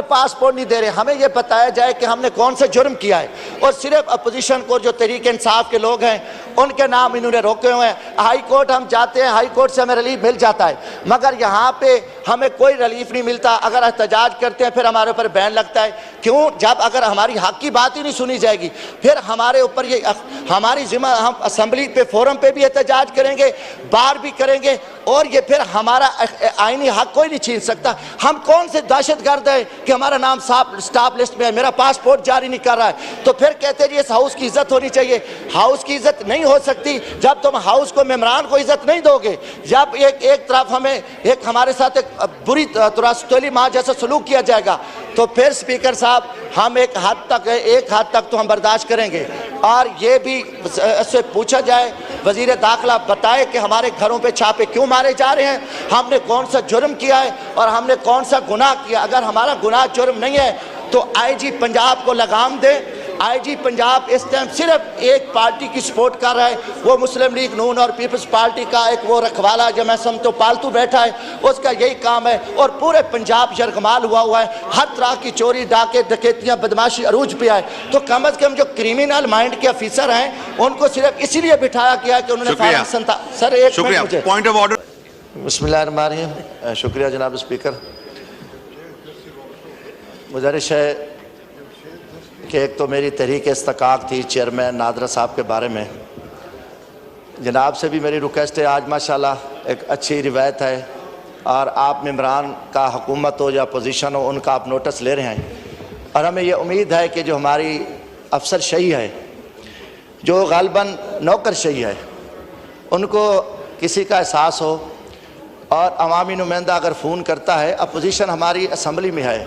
हमें पासपोर्ट नहीं दे रहे। हमें यह बताया जाए कि हमने कौन सा जुर्म किया है, और सिर्फ अपोजिशन को जो तहरीक इंसाफ के लोग हैं उनके नाम इन्होंने रोके हुए हैं। हाई कोर्ट हम जाते हैं, हाई कोर्ट से हमें रिलीफ मिल जाता है, मगर यहाँ पे हमें कोई रिलीफ नहीं मिलता। अगर एहतजाज करते हैं फिर हमारे ऊपर बैन लगता है। क्यों? जब अगर हमारी हक की बात ही नहीं सुनी जाएगी फिर हमारे ऊपर ये हमारी जिम्मा, हम असेंबली पे फोरम पे भी एहतजाज करेंगे, बाहर भी करेंगे, और ये फिर हमारा आईनी हक कोई नहीं छीन सकता। हम कौन से दहशतगर्द है कि हमारा नाम स्टाफ लिस्ट में है, मेरा पासपोर्ट जारी नहीं कर रहा है, तो फिर कहते हैं इस हाउस की इज्जत होनी चाहिए। हाउस की इज्जत नहीं हो सकती जब तुम हाउस को, मेम्बरान को इज्जत नहीं दोगे। जब एक तरफ हमें हमारे साथ एक बुरी तुरास्तली माँ जैसा सलूक किया जाएगा, तो फिर स्पीकर साहब हम एक हद तक तो हम बर्दाश्त करेंगे। और ये भी इससे पूछा जाए, वजीर दाखिला बताए कि हमारे घरों पे छापे क्यों मारे जा रहे हैं, हमने कौन सा जुर्म किया है और हमने कौन सा गुनाह किया। अगर हमारा गुनाह जुर्म नहीं है तो आईजी पंजाब को लगाम दे। आईजी पंजाब इस टाइम सिर्फ एक पार्टी की सपोर्ट कर रहा है, वो मुस्लिम लीग नून और पीपल्स पार्टी का एक वो रखवाला जो मैं समझो पालतू बैठा है, उसका यही काम है। और पूरे पंजाब यरगमाल हुआ है, हर तरह की चोरी, डाके, डकैतियां, बदमाशी अरूज पे आए। तो कम अज कम जो क्रिमिनल माइंड के ऑफिसर हैं उनको सिर्फ इसीलिए बिठाया गया कि उन्होंने सर एक मुझे पॉइंट ऑफ ऑर्डर। बिस्मिल्लाहिर्रहमानिर्रहीम। शुक्रिया जनाब स्पीकर। गुजारिश है कि एक तो मेरी तहरीक इस्तकाक थी चेयरमैन नादरा साहब के बारे में, जनाब से भी मेरी रिक्वेस्ट है, आज माशाल्लाह एक अच्छी रिवायत है और आप मेम्बरान का हुकूमत हो या अपोजिशन हो उनका आप नोटिस ले रहे हैं। और हमें ये उम्मीद है कि जो हमारी अफसर शही है, जो गालिबन नौकर शही है, उनको किसी का एहसास हो। और अवामी नुमाइंदा अगर फ़ोन करता है, अपोजिशन हमारी असम्बली में है,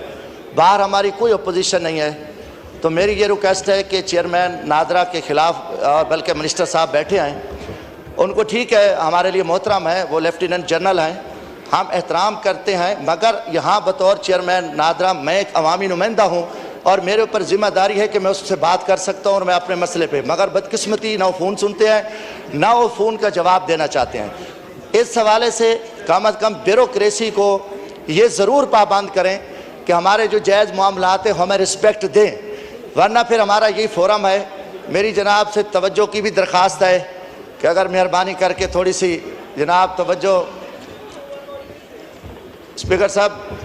बाहर हमारी कोई अपोजिशन नहीं है, तो मेरी ये रिक्वेस्ट है कि चेयरमैन नादरा के ख़िलाफ़, और बल्कि मिनिस्टर साहब बैठे हैं, उनको ठीक है हमारे लिए मोहतरम है, वो लेफ्टिनेंट जनरल हैं, हम एहतराम करते हैं, मगर यहाँ बतौर चेयरमैन नादरा मैं एक अवामी नुमाइंदा हूँ और मेरे ऊपर ज़िम्मेदारी है कि मैं उससे बात कर सकता हूँ और मैं अपने मसले पे, मगर बदकिस्मती ना वो फ़ोन सुनते हैं ना वो फ़ोन का जवाब देना चाहते हैं। इस हवाले से कम अज़ कम ब्यूरोक्रेसी को ये ज़रूर पाबंद करें कि हमारे जो जायज़ मामलात हैं हमें रिस्पेक्ट दें, वरना फिर हमारा यही फोरम है। मेरी जनाब से तवज्जो की भी दरख्वास्त है कि अगर मेहरबानी करके थोड़ी सी जनाब तवज्जो। स्पीकर साहब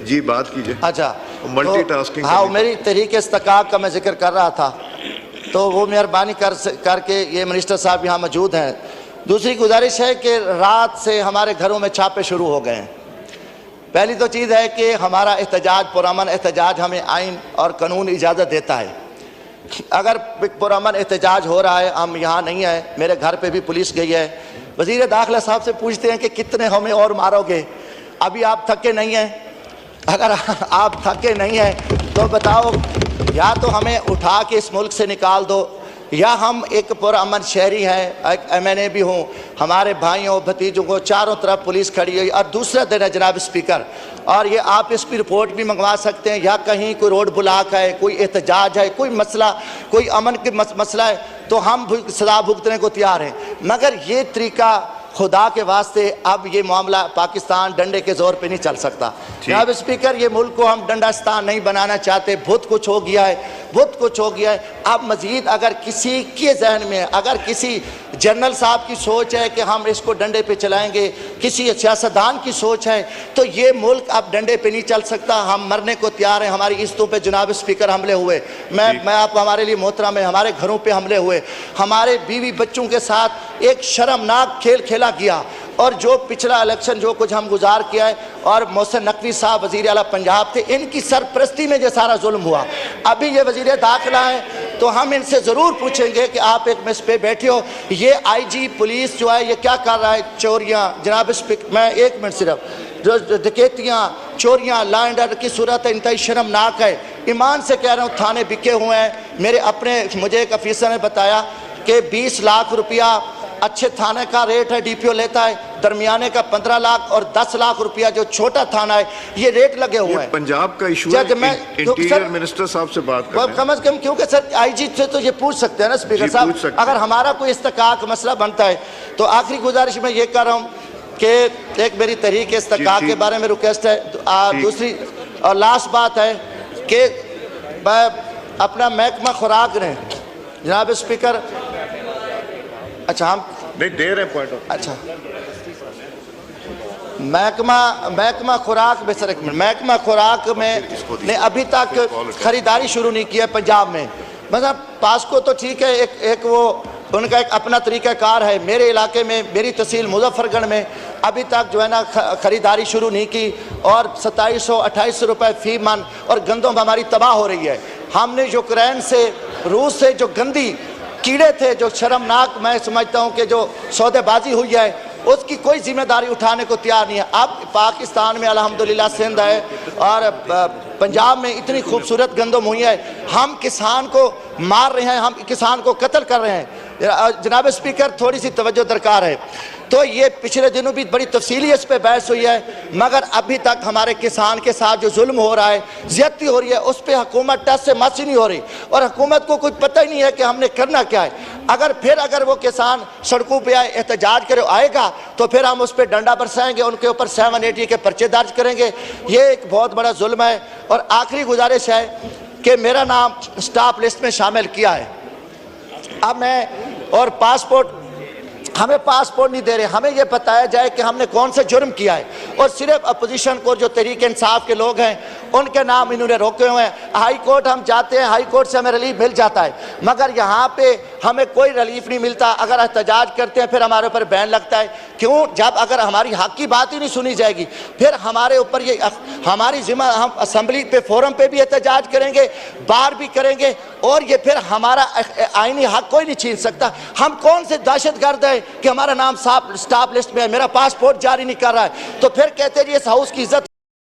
जी बात कीजिए। अच्छा, मल्टीटास्किंग। हाँ, मेरी तहरीक इस्तकाक का मैं जिक्र कर रहा था, तो वो मेहरबानी करके ये मिनिस्टर साहब यहाँ मौजूद हैं। दूसरी गुजारिश है कि रात से हमारे घरों में छापे शुरू हो गए हैं। पहली तो चीज़ है कि हमारा एहतजाज, पुरअमन एहतजाज हमें आइन और कानून इजाज़त देता है। अगर पुरअमन एहतजाज हो रहा है, हम यहाँ नहीं है, मेरे घर पे भी पुलिस गई है, वज़ीर दाखिला साहब से पूछते हैं कि कितने हमें और मारोगे, अभी आप थके नहीं हैं? अगर आप थके नहीं हैं तो बताओ, या तो हमें उठा के इस मुल्क से निकाल दो, या हम एक पुरअमन शहरी हैं, एक MNA भी हूँ, हमारे भाइयों भतीजों को चारों तरफ पुलिस खड़ी हुई। और दूसरा दिन है जनाब स्पीकर, और ये आप इस पर रिपोर्ट भी मंगवा सकते हैं, या कहीं कोई रोड ब्लॉक है, कोई एहतजाज है, कोई मसला, कोई अमन के मसला है, तो हम सजा भुगतने को तैयार हैं। मगर ये तरीका खुदा के वास्ते, अब ये मामला पाकिस्तान डंडे के जोर पे नहीं चल सकता। जनाब स्पीकर, ये मुल्क को हम डंडास्तान नहीं बनाना चाहते, बहुत कुछ हो गया है, बहुत कुछ हो गया है। अब मजीद अगर किसी के जहन में, अगर किसी जनरल साहब की सोच है कि हम इसको डंडे पे चलाएंगे, किसी सियासतदान की सोच है, तो ये मुल्क अब डंडे पे नहीं चल सकता। हम मरने को तैयार हैं। हमारी इज्जतों पे जनाब स्पीकर हमले हुए, मैं आप हमारे लिए मोहतरम है, हमारे घरों पे हमले हुए, हमारे बीवी बच्चों के साथ एक शर्मनाक खेल खेला गया। और जो पिछला इलेक्शन जो कुछ हम गुजार किया है, और मोहसिन नकवी साहब वज़ीर आला पंजाब थे, इनकी सरपरस्ती में जो सारा जुल्म हुआ। अभी ये वज़ीर दाखिला है, तो हम इनसे ज़रूर पूछेंगे कि आप एक मिस पे बैठे हो, ये IG पुलिस जो है ये क्या कर रहा है? चोरियाँ, जनाब स्पीकर मैं एक मिनट सिर्फ, जो डकैतियाँ, चोरियाँ, लॉ एंड ऑर्डर की सूरत इंतहाई शर्मनाक है। ईमान से कह रहा हूँ, थाने बिके हुए हैं। मेरे अपने, मुझे एक अफीसर ने बताया कि 20 लाख रुपया अच्छे थाने का रेट है, DPO लेता है, दरमियाने का 15 लाख और 10 लाख रुपया जो छोटा थाना है, ये रेट लगे हुए हैं। पंजाब का इशू है, इंटीरियर मिनिस्टर साहब से बात करें कम से कम, क्योंकि सर IG से तो ये पूछ सकते हैं ना स्पीकर साहब, अगर हमारा कोई इस्तकाक मसला बनता है। तो आखिरी गुजारिश मैं ये कर रहा हूँ कि एक मेरी तहरीक इस्तक़ा के बारे में रिक्वेस्ट है। दूसरी और लास्ट बात है कि मैं अपना महकमा खुराक ने, जनाब स्पीकर, अच्छा हम नहीं दे रहे पॉइंट ऑफ, अच्छा महकमा खुराक में, सर एक मिनट, महकमा खुराक में ने अभी तक खरीदारी शुरू नहीं की है पंजाब में। मतलब पास्को तो ठीक है, एक वो उनका एक अपना तरीक़ाकार है। मेरे इलाके में, मेरी तहसील मुजफ्फरगढ़ में अभी तक जो है ना ख़रीदारी शुरू नहीं की और 2700-2800 रुपये फ़ी मन, और गंदम हमारी तबाह हो रही है। हमने यूक्रेन से, रूस से जो गंदी कीड़े थे, जो शर्मनाक मैं समझता हूँ कि जो सौदेबाजी हुई है, उसकी कोई जिम्मेदारी उठाने को तैयार नहीं है। अब पाकिस्तान में अल्हम्दुलिल्लाह सिंध है और पंजाब में इतनी खूबसूरत गंदम हुई है, हम किसान को मार रहे हैं, हम किसान को कत्ल कर रहे हैं। जनाब स्पीकर, थोड़ी सी तवज्जो दरकार है। तो ये पिछले दिनों भी बड़ी तफसीली इस पर बहस हुई है, मगर अभी तक हमारे किसान के साथ जो जुल्म हो रहा है, ज़्यादती हो रही है, उस पर हुकूमत टस से मस ही नहीं हो रही और हुकूमत को कुछ पता ही नहीं है कि हमने करना क्या है। अगर वो किसान सड़कों पे आए, एहतजाज करे आएगा, तो फिर हम उस पर डंडा बरसाएंगे, उनके ऊपर 780 के पर्चे दर्ज करेंगे। ये एक बहुत बड़ा जुल्म है। और आखिरी गुजारिश है कि मेरा नाम स्टाफ लिस्ट में शामिल किया है। अब मैं और पासपोर्ट, हमें पासपोर्ट नहीं दे रहे, हमें यह बताया जाए कि हमने कौन सा जुर्म किया है। और सिर्फ अपोजिशन को, जो तहरीक इंसाफ के लोग हैं, उनके नाम इन्होंने रोके हुए हैं। हाई कोर्ट हम जाते हैं, हाई कोर्ट से हमें रिलीफ मिल जाता है, मगर यहाँ पे हमें कोई रिलीफ नहीं मिलता। अगर एहतजाज करते हैं फिर हमारे ऊपर बैन लगता है। क्यों? जब अगर हमारी हक की बात ही नहीं सुनी जाएगी, फिर हमारे ऊपर ये हमारी जिम्मा, हम असम्बली पे, फोरम पे भी एहतजाज करेंगे, बाहर भी करेंगे, और ये फिर हमारा आईनी हक कोई नहीं छीन सकता। हम कौन से दहशतगर्द है कि हमारा नाम स्टाफ लिस्ट में है, मेरा पासपोर्ट जारी नहीं कर रहा है, तो फिर कहते हैं इस हाउस की इज्जत